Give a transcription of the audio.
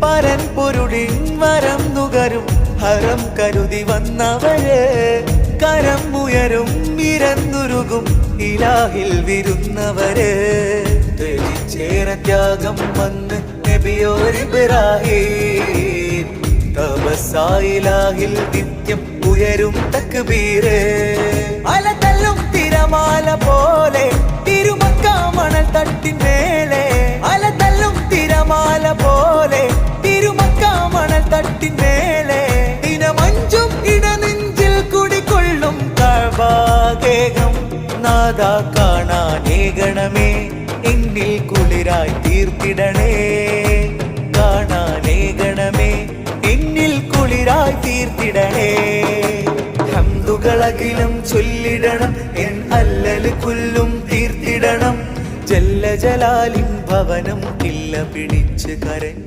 പരൻപൊരുളിൻ വരം നുകരും ഹരം കരുതി വന്നവര് കരം ഉയരും ഇരന്നുരുകും ഇലാഹിൽ വിരുന്നവര് ത്യാഗം ത്യാഗം വന്ന് നബിയോരിബ്രാഹീം തപസ്സായിലാഹിൽ നിത്യം ഉയരും തക്ബീര് അലതല്ലും തിരമാല പോലെ തിരുമക്ക മണൽ തട്ടിന്മേലെ അലതല്ലും തിരമാല പോലെ തിരുമക്ക മണൽ തട്ടിന്മേലെ ദിനമഞ്ചും ഇടനെഞ്ചിൽ കുടികൊള്ളും കഅബാഗേഹം നാദാ കാണാനേകണമേ എന്നിൽ കുളിരായി തീർത്തിടണേ കാണാനേകണമേ എന്നിൽ കുളിരായി തീർത്തിടണേ ഹംദുകളകിലും ചൊല്ലിടണം എൻ അല്ലല് കുല്ലും തീർത്തിടണം ജല്ല ജലാലിൻ ഭവനം ഇല്ല പിടിച്ച് കരഞ്ഞു